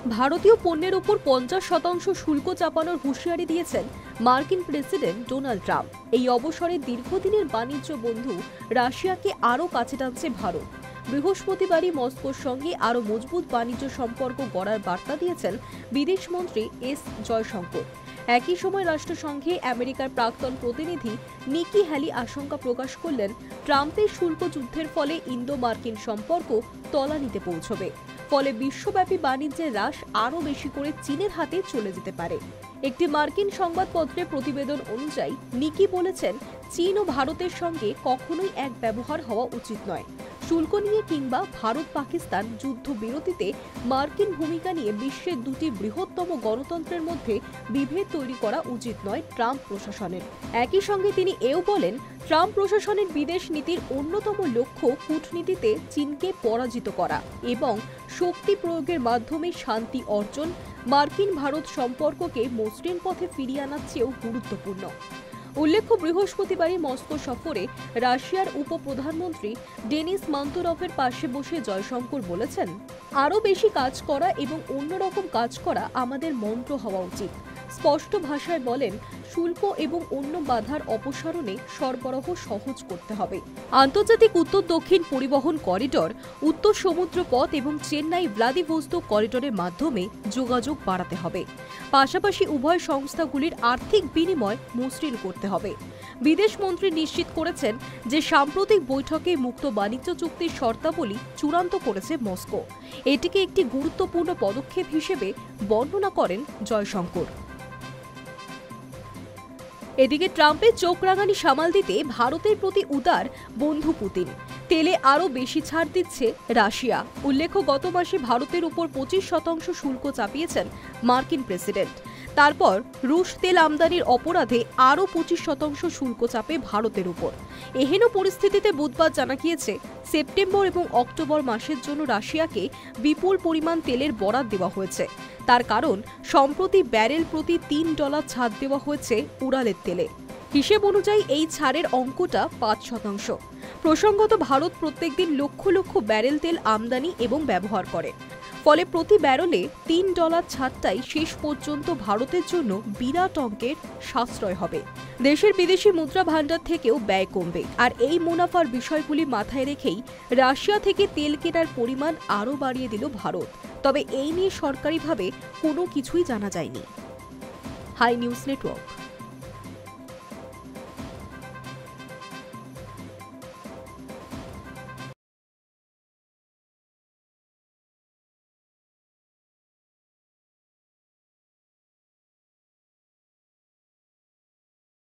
ভারতীয় পণ্যের উপর 50% শুল্ক চাপানোর হুঁশিয়ারি দিয়েছেন মার্কিন প্রেসিডেন্ট ডোনাল্ড ট্রাম্প। এই অবসরে দীর্ঘদিনের বাণিজ্য বন্ধু রাশিয়াকে আরও কাছে টানছে ভারত। বৃহস্পতিবারই মস্কোর সঙ্গে আরও মজবুত বাণিজ্য সম্পর্ক গড়ার বার্তা দিয়েছেন বিদেশমন্ত্রী এস জয়শঙ্কর। একই সময় রাষ্ট্রসংঘে আমেরিকার প্রাক্তন প্রতিনিধি নিকি হ্যালি আশঙ্কা প্রকাশ করলেন, ট্রাম্পের শুল্ক যুদ্ধের ফলে ইন্দো মার্কিন সম্পর্ক তলানিতে পৌঁছবে। ফলে বিশ্বব্যাপী বাণিজ্যের হ্রাস আরও বেশি করে চীনের হাতে চলে যেতে পারে। একটি মার্কিন সংবাদপত্রের প্রতিবেদন অনুযায়ী নিকি বলেছেন, চীন ও ভারতের সঙ্গে কখনোই এক ব্যবহার হওয়া উচিত নয়। শুল্ক নিয়ে কিংবা ভারত পাকিস্তান যুদ্ধবিরতিতে মার্কিন ভূমিকা নিয়ে বিশ্বের দুটি বৃহত্তম গণতন্ত্রের মধ্যে বিভেদ তৈরি করা উচিত নয় ট্রাম্প প্রশাসনের। একই সঙ্গে তিনি এও বলেন, ট্রাম্প প্রশাসনের বিদেশ নীতির অন্যতম লক্ষ্য কূটনীতিতে চীনকে পরাজিত করা এবং শক্তি প্রয়োগের মাধ্যমে শান্তি অর্জন, মার্কিন ভারত সম্পর্ককে মসৃণ পথে ফিরিয়ে আনার চেয়েও গুরুত্বপূর্ণ। উল্লেখ্য, বৃহস্পতিবারই মস্কো সফরে রাশিয়ার উপপ্রধানমন্ত্রী ডেনিস মান্তরফের পাশে বসে জয়শঙ্কর বলেছেন, আরও বেশি কাজ করা এবং অন্যরকম কাজ করা আমাদের মন্ত্র হওয়া উচিত। স্পষ্ট ভাষায় বলেন, শুল্ক এবং অন্য বাধার অপসারণে সরবরাহ সহজ করতে হবে। আন্তর্জাতিক উত্তর দক্ষিণ পরিবহন করিডর, উত্তর সমুদ্র পথ এবং চেন্নাই ভ্লাদিভোস্তক করিডরের মাধ্যমে যোগাযোগ বাড়াতে হবে। পাশাপাশি উভয় সংস্থাগুলির আর্থিক বিনিময় মসৃণ করতে হবে। বিদেশমন্ত্রী নিশ্চিত করেছেন যে সাম্প্রতিক বৈঠকে মুক্ত বাণিজ্য চুক্তির শর্তাবলী চূড়ান্ত করেছে মস্কো। এটিকে একটি গুরুত্বপূর্ণ পদক্ষেপ হিসেবে বর্ণনা করেন জয়শঙ্কর। এদিকে ট্রাম্পের চোখ রাঙানি সামাল দিতে ভারতের প্রতি উদার বন্ধু পুতিন। তেলে আরও বেশি ছাড় দিচ্ছে রাশিয়া। উল্লেখ্য, গত মাসে ভারতের উপর 25% শুল্ক চাপিয়েছেন মার্কিন প্রেসিডেন্ট। তারপর রুশ তেল আমদানির অপরাধে আরও 25% শুল্ক চাপে ভারতের উপর। এহেন পরিস্থিতিতে বুধবার জানা গিয়েছে, সেপ্টেম্বর এবং অক্টোবর মাসের জন্য রাশিয়াকে বিপুল পরিমাণ তেলের বরাদ দেওয়া হয়েছে। তার কারণ, সম্প্রতি ব্যারেল প্রতি $3 ছাড় দেওয়া হয়েছে উরালের তেলে। হিসেব অনুযায়ী এই ছাড়ের অঙ্কটা 5%। প্রসঙ্গত, ভারত প্রত্যেকদিন লক্ষ লক্ষ ব্যারেল তেল আমদানি এবং ব্যবহার করে। ফলে প্রতি ব্যারেলে $3 ছাড়টাই শেষ পর্যন্ত ভারতের জন্য বিরাট অঙ্কের সাশ্রয় হবে। দেশের বিদেশি মুদ্রা ভাণ্ডার থেকেও ব্যয় কমবে। আর এই মুনাফার বিষয়গুলি মাথায় রেখেই রাশিয়া থেকে তেল কেনার পরিমাণ আরও বাড়িয়ে দিল ভারত। তবে এই নিয়ে সরকারিভাবে কোনো কিছুই জানা যায়নি। Hi News network.